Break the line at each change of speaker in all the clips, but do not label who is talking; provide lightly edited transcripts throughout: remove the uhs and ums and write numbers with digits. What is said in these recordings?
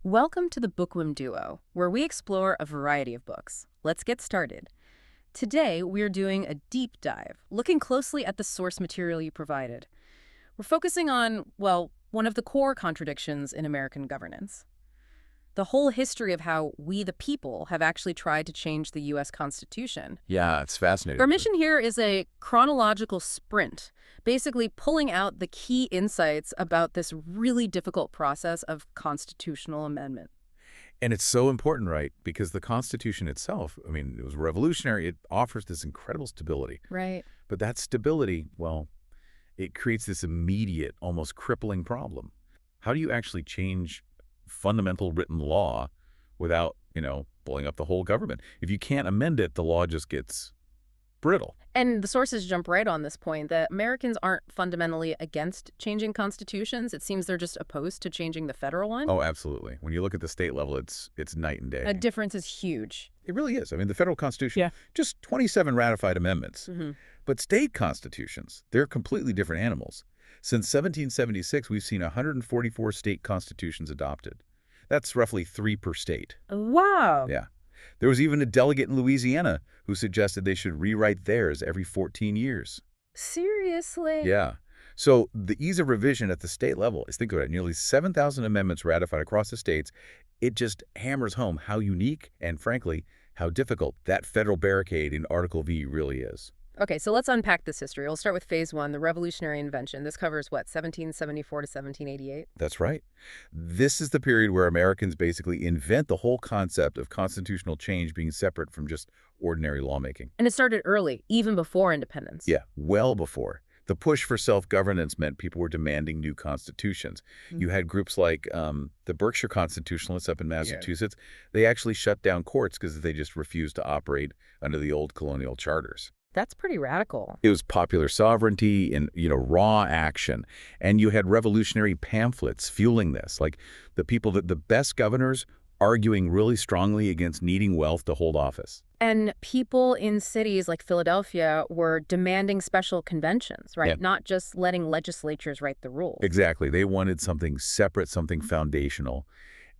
Welcome to the Bookworm Duo, where we explore a variety of books. Let's get started. Today, we're doing a deep dive, looking closely at the source material you provided. We're focusing on, well, one of the core contradictions in American governance. The whole history of how we, the people, have actually tried to change the U.S. Constitution.
Yeah, it's fascinating.
Our mission here is a chronological sprint, basically pulling out the key insights about this really difficult process of constitutional amendment.
And it's so important, right? Because the Constitution itself, I mean, it was revolutionary. It offers this incredible stability.
Right.
But that stability, well, it creates this immediate, almost crippling problem. How do you actually change fundamental written law without, blowing up the whole government? If you can't amend it, the law just gets brittle.
And the sources jump right on this point that Americans aren't fundamentally against changing constitutions. It seems they're just opposed to changing the federal one.
Oh, absolutely. When you look at the state level, it's night and day.
A difference is huge.
It really is. I mean, the federal Constitution,
Yeah.
just 27 ratified amendments.
Mm-hmm.
But state constitutions, they're completely different animals. Since 1776, we've seen 144 state constitutions adopted. That's roughly 3 per state.
Wow.
Yeah. There was even a delegate in Louisiana who suggested they should rewrite theirs every 14 years.
Seriously?
Yeah. So the ease of revision at the state level is, think about it, nearly 7,000 amendments ratified across the states. It just hammers home how unique and, frankly, how difficult that federal barricade in Article V really is.
Okay, so let's unpack this history. We'll start with phase one, the revolutionary invention. This covers, what, 1774 to 1788?
That's right. This is the period where Americans basically invent the whole concept of constitutional change being separate from just ordinary lawmaking.
And it started early, even before independence.
Yeah, well before. The push for self-governance meant people were demanding new constitutions. You had groups like the Berkshire Constitutionalists up in Massachusetts. They actually shut down courts because they just refused to operate under the old colonial charters.
That's pretty radical.
It was popular sovereignty and, raw action. And you had revolutionary pamphlets fueling this, like the best governors arguing really strongly against needing wealth to hold office.
And people in cities like Philadelphia were demanding special conventions, right?
Yeah.
Not just letting legislatures write the rules.
Exactly. They wanted something separate, something foundational.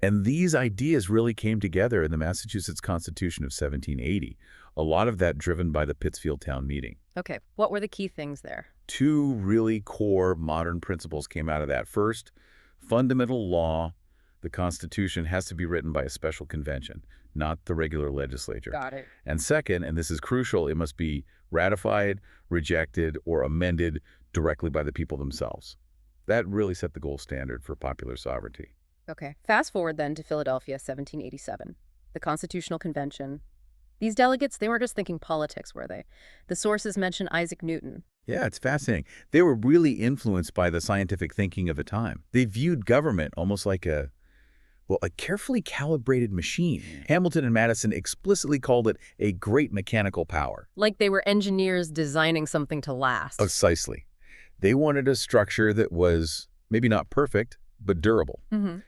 And these ideas really came together in the Massachusetts Constitution of 1780. A lot of that driven by the Pittsfield Town Meeting.
Okay, what were the key things there?
2 really core modern principles came out of that. First, fundamental law. The Constitution has to be written by a special convention, not the regular legislature.
Got it.
And second, and this is crucial, it must be ratified, rejected, or amended directly by the people themselves. That really set the gold standard for popular sovereignty.
Okay, fast forward then to Philadelphia, 1787. The Constitutional Convention. These delegates, they weren't just thinking politics, were they? The sources mention Isaac Newton.
Yeah, it's fascinating. They were really influenced by the scientific thinking of the time. They viewed government almost like a carefully calibrated machine. Hamilton and Madison explicitly called it a great mechanical power.
Like they were engineers designing something to last.
Precisely. They wanted a structure that was maybe not perfect, but durable.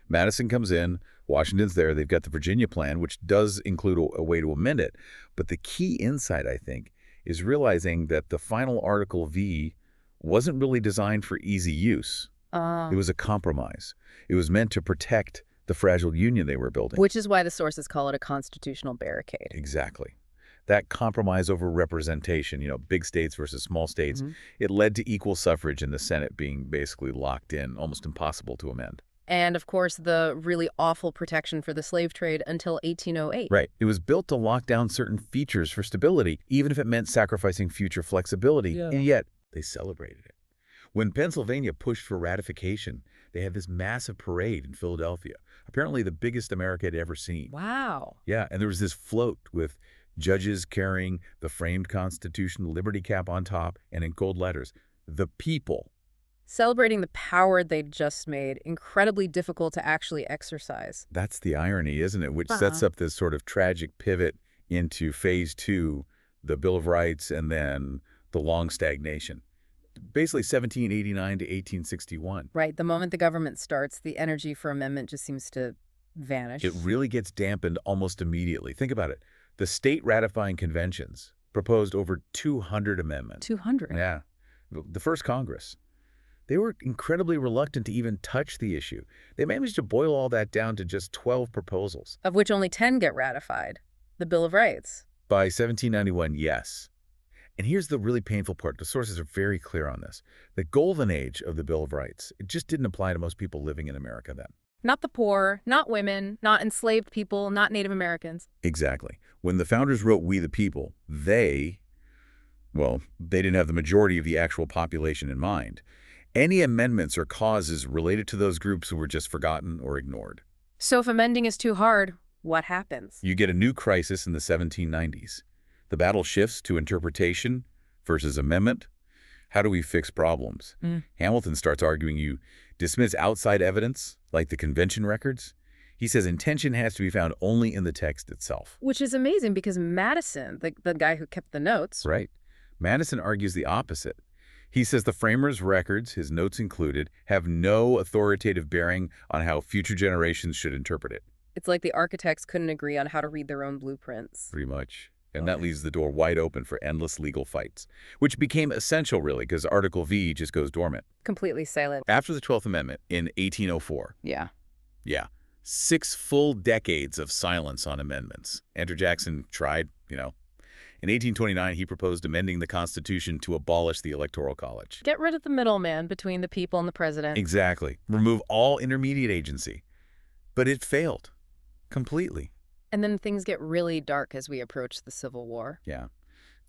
Madison comes in, Washington's there, they've got the Virginia Plan, which does include a way to amend it. But the key insight, I think, is realizing that the final Article V wasn't really designed for easy use. It was a compromise. It was meant to protect the fragile union they were building.
Which is why the sources call it a constitutional barricade.
Exactly. That compromise over representation, big states versus small states, it led to equal suffrage in the Senate being basically locked in, almost impossible to amend.
And, of course, the really awful protection for the slave trade until 1808.
Right. It was built to lock down certain features for stability, even if it meant sacrificing future flexibility. Yeah. And yet, they celebrated it. When Pennsylvania pushed for ratification, they had this massive parade in Philadelphia, apparently the biggest America had ever seen.
Wow.
Yeah, and there was this float with judges carrying the framed Constitution, Liberty Cap on top, and in gold letters, "The People."
Celebrating the power they'd just made incredibly difficult to actually exercise.
That's the irony, isn't it? Which sets up this sort of tragic pivot into phase 2, the Bill of Rights, and then the long stagnation. Basically 1789 to 1861.
Right. The moment the government starts, the energy for amendment just seems to vanish.
It really gets dampened almost immediately. Think about it. The state ratifying conventions proposed over 200 amendments.
200?
Yeah. The first Congress. They were incredibly reluctant to even touch the issue. They managed to boil all that down to just 12 proposals.
Of which only 10 get ratified. The Bill of Rights.
By 1791, yes. And here's the really painful part. The sources are very clear on this. The golden age of the Bill of Rights, it just didn't apply to most people living in America then.
Not the poor, not women, not enslaved people, not Native Americans.
Exactly. When the founders wrote "We the People," they didn't have the majority of the actual population in mind. Any amendments or causes related to those groups were just forgotten or ignored.
So if amending is too hard, what happens?
You get a new crisis in the 1790s. The battle shifts to interpretation versus amendment. How do we fix problems? Hamilton starts arguing you dismiss outside evidence, like the convention records. He says intention has to be found only in the text itself.
Which is amazing because Madison, the guy who kept the notes...
Right. Madison argues the opposite. He says the framers' records, his notes included, have no authoritative bearing on how future generations should interpret it.
It's like the architects couldn't agree on how to read their own blueprints.
Pretty much. And that leaves the door wide open for endless legal fights, which became essential, really, because Article V just goes dormant.
Completely silent.
After the 12th Amendment in 1804.
Yeah.
6 full decades of silence on amendments. Andrew Jackson tried, In 1829, he proposed amending the Constitution to abolish the Electoral College.
Get rid of the middleman between the people and the president.
Exactly. Remove all intermediate agency. But it failed. Completely.
And then things get really dark as we approach the Civil War.
Yeah.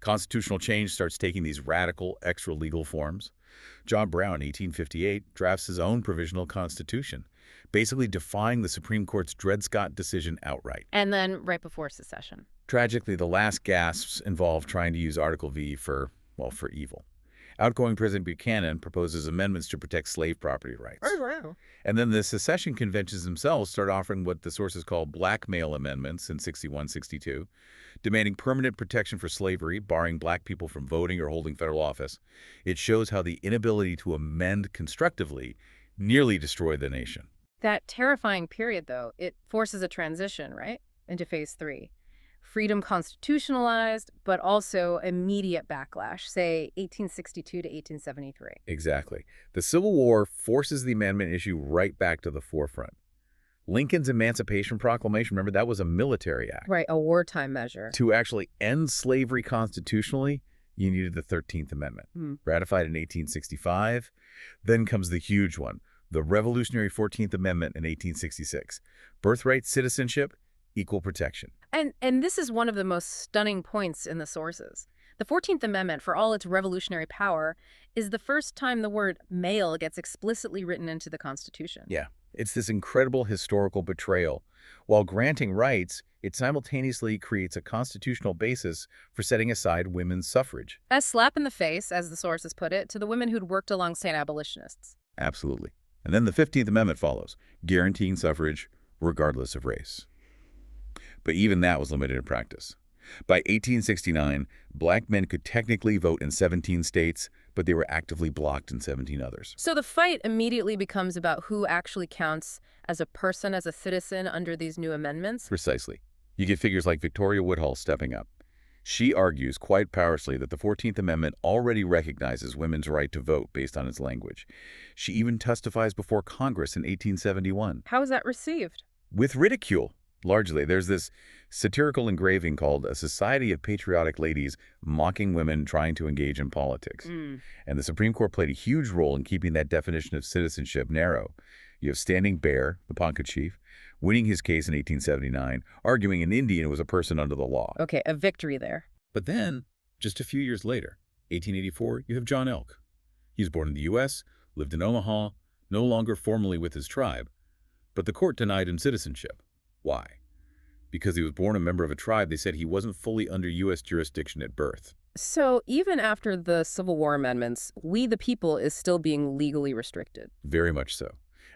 Constitutional change starts taking these radical, extra-legal forms. John Brown, 1858, drafts his own provisional constitution, basically defying the Supreme Court's Dred Scott decision outright.
And then right before secession.
Tragically, the last gasps involve trying to use Article V for evil. Outgoing President Buchanan proposes amendments to protect slave property rights.
Oh, wow.
And then the secession conventions themselves start offering what the sources call blackmail amendments in 61, 62, demanding permanent protection for slavery, barring black people from voting or holding federal office. It shows how the inability to amend constructively nearly destroyed the nation.
That terrifying period, though, it forces a transition, right, into Phase 3. Freedom constitutionalized, but also immediate backlash, say 1862 to 1873.
Exactly. The Civil War forces the amendment issue right back to the forefront. Lincoln's Emancipation Proclamation, remember, that was a military act.
Right, a wartime measure.
To actually end slavery constitutionally, you needed the 13th Amendment, ratified in 1865. Then comes the huge one, the revolutionary 14th Amendment in 1866. Birthright, citizenship, equal protection.
And this is one of the most stunning points in the sources. The 14th Amendment, for all its revolutionary power, is the first time the word male gets explicitly written into the Constitution.
Yeah, it's this incredible historical betrayal. While granting rights, it simultaneously creates a constitutional basis for setting aside women's suffrage.
A slap in the face, as the sources put it, to the women who'd worked alongside abolitionists.
Absolutely. And then the 15th Amendment follows, guaranteeing suffrage regardless of race. But even that was limited in practice. By 1869, black men could technically vote in 17 states, but they were actively blocked in 17 others.
So the fight immediately becomes about who actually counts as a person, as a citizen under these new amendments?
Precisely. You get figures like Victoria Woodhull stepping up. She argues quite powerfully that the 14th Amendment already recognizes women's right to vote based on its language. She even testifies before Congress in 1871.
How is that received?
With ridicule. Largely, there's this satirical engraving called A Society of Patriotic Ladies mocking women trying to engage in politics. And the Supreme Court played a huge role in keeping that definition of citizenship narrow. You have Standing Bear, the Ponca chief, winning his case in 1879, arguing an Indian was a person under the law.
Okay, a victory there.
But then, just a few years later, 1884, you have John Elk. He was born in the U.S., lived in Omaha, no longer formally with his tribe, but the court denied him citizenship. Why? Because he was born a member of a tribe, they said he wasn't fully under U.S. jurisdiction at birth.
So even after the Civil War amendments, we the people is still being legally restricted.
Very much so.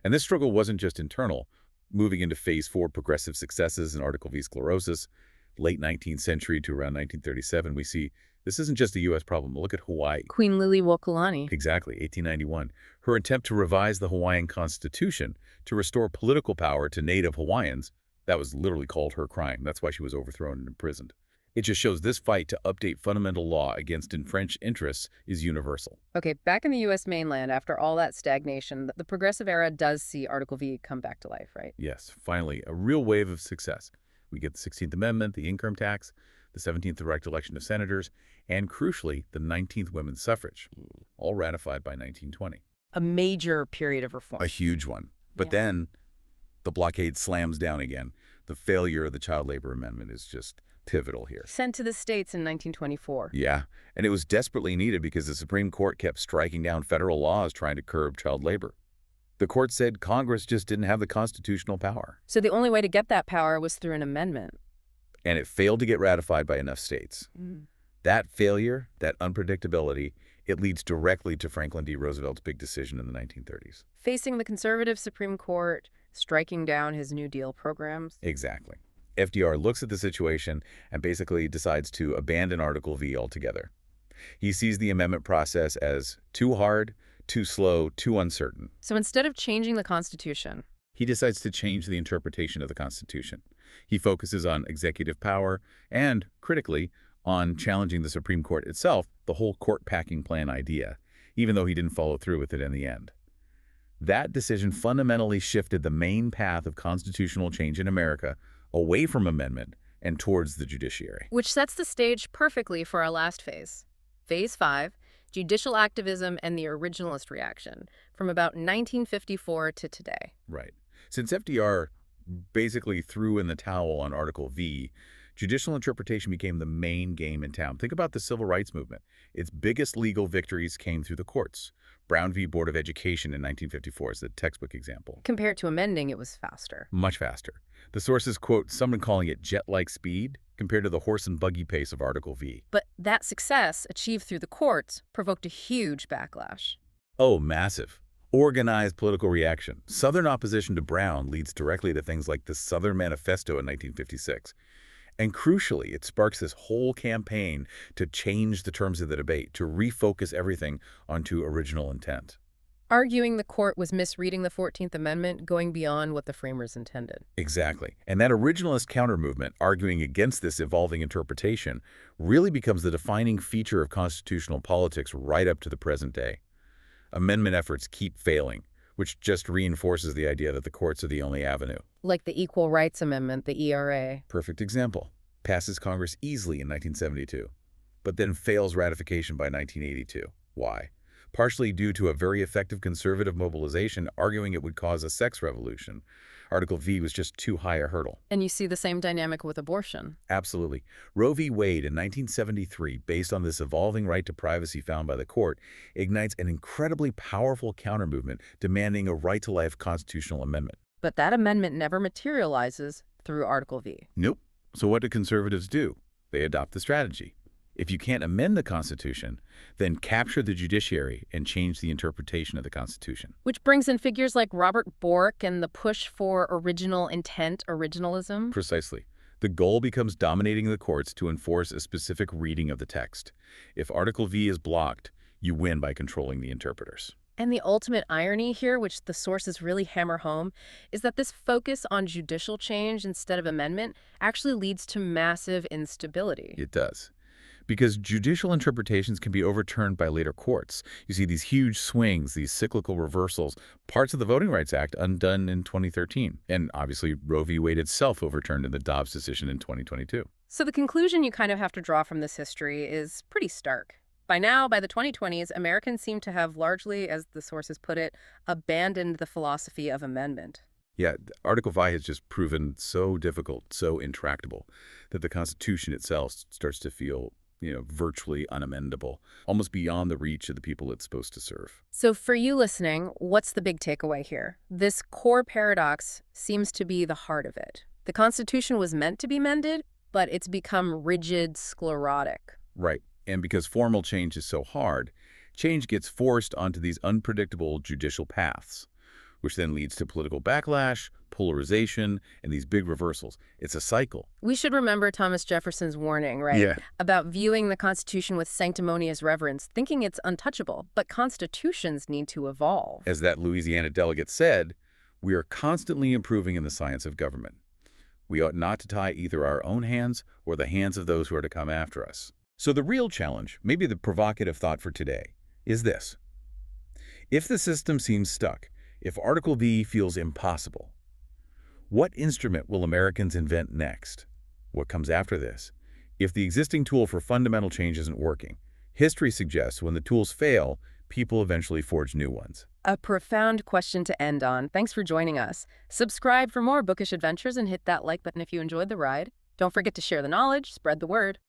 And this struggle wasn't just internal. Moving into Phase 4 progressive successes in Article V sclerosis, late 19th century to around 1937, we see this isn't just a U.S. problem. Look at Hawaii.
Queen Liliuokalani.
Exactly, 1891. Her attempt to revise the Hawaiian Constitution to restore political power to native Hawaiians, that was literally called her crime. That's why she was overthrown and imprisoned. It just shows this fight to update fundamental law against entrenched interests is universal.
Okay, back in the U.S. mainland, after all that stagnation, the progressive era does see Article V come back to life, right?
Yes, finally, a real wave of success. We get the 16th Amendment, the income tax, the 17th direct election of senators, and crucially, the 19th women's suffrage, all ratified by 1920.
A major period of reform.
A huge one. But
Yeah.
then the blockade slams down again. The failure of the child labor amendment is just pivotal here.
Sent to the states in 1924.
Yeah, and it was desperately needed because the Supreme Court kept striking down federal laws trying to curb child labor. The court said Congress just didn't have the constitutional power.
So the only way to get that power was through an amendment.
And it failed to get ratified by enough states. That failure, that unpredictability, it leads directly to Franklin D. Roosevelt's big decision in the 1930s.
Facing the conservative Supreme Court, striking down his New Deal programs.
Exactly. FDR looks at the situation and basically decides to abandon Article V altogether. He sees the amendment process as too hard, too slow, too uncertain.
So instead of changing the Constitution,
He decides to change the interpretation of the Constitution. He focuses on executive power and, critically, on challenging the Supreme Court itself, the whole court-packing plan idea, even though he didn't follow through with it in the end. That decision fundamentally shifted the main path of constitutional change in America away from amendment and towards the judiciary.
which sets the stage perfectly for our last phase. Phase 5, judicial activism and the originalist reaction, from about 1954 to today.
Right. Since FDR basically threw in the towel on Article V, judicial interpretation became the main game in town. Think about the Civil Rights Movement. Its biggest legal victories came through the courts. Brown v. Board of Education in 1954 is the textbook example.
Compared to amending, it was faster.
Much faster. The sources quote someone calling it jet-like speed compared to the horse and buggy pace of Article V.
But that success, achieved through the courts, provoked a huge backlash.
Oh, massive. Organized political reaction. Southern opposition to Brown leads directly to things like the Southern Manifesto in 1956. And crucially, it sparks this whole campaign to change the terms of the debate, to refocus everything onto original intent.
Arguing the court was misreading the 14th Amendment, going beyond what the framers intended.
Exactly. And that originalist counter-movement, arguing against this evolving interpretation, really becomes the defining feature of constitutional politics right up to the present day. Amendment efforts keep failing, which just reinforces the idea that the courts are the only avenue.
Like the Equal Rights Amendment, the ERA.
Perfect example. Passes Congress easily in 1972, but then fails ratification by 1982. Why? Partially due to a very effective conservative mobilization arguing it would cause a sex revolution. Article V was just too high a hurdle.
And you see the same dynamic with abortion.
Absolutely. Roe v. Wade in 1973, based on this evolving right to privacy found by the court, ignites an incredibly powerful counter-movement demanding a right-to-life constitutional amendment.
But that amendment never materializes through Article V.
Nope. So what do conservatives do? They adopt the strategy. If you can't amend the Constitution, then capture the judiciary and change the interpretation of the Constitution.
Which brings in figures like Robert Bork and the push for original intent, originalism.
Precisely. The goal becomes dominating the courts to enforce a specific reading of the text. If Article V is blocked, you win by controlling the interpreters.
And the ultimate irony here, which the sources really hammer home, is that this focus on judicial change instead of amendment actually leads to massive instability.
It does. Because judicial interpretations can be overturned by later courts. You see these huge swings, these cyclical reversals, parts of the Voting Rights Act undone in 2013. And obviously, Roe v. Wade itself overturned in the Dobbs decision in 2022.
So the conclusion you kind of have to draw from this history is pretty stark. By now, by the 2020s, Americans seem to have largely, as the sources put it, abandoned the philosophy of amendment.
Yeah, Article V has just proven so difficult, so intractable, that the Constitution itself starts to feel virtually unamendable, almost beyond the reach of the people it's supposed to serve.
So for you listening, what's the big takeaway here? This core paradox seems to be the heart of it. The Constitution was meant to be mended, but it's become rigid, sclerotic.
Right. And because formal change is so hard, change gets forced onto these unpredictable judicial paths, which then leads to political backlash, polarization, and these big reversals. It's a cycle.
We should remember Thomas Jefferson's warning, right?
Yeah.
About viewing the Constitution with sanctimonious reverence, thinking it's untouchable, but constitutions need to evolve.
As that Louisiana delegate said, we are constantly improving in the science of government. We ought not to tie either our own hands or the hands of those who are to come after us. So the real challenge, maybe the provocative thought for today, is this. If the system seems stuck, if Article V feels impossible, what instrument will Americans invent next? What comes after this? If the existing tool for fundamental change isn't working, history suggests when the tools fail, people eventually forge new ones.
A profound question to end on. Thanks for joining us. Subscribe for more bookish adventures and hit that like button if you enjoyed the ride. Don't forget to share the knowledge, spread the word.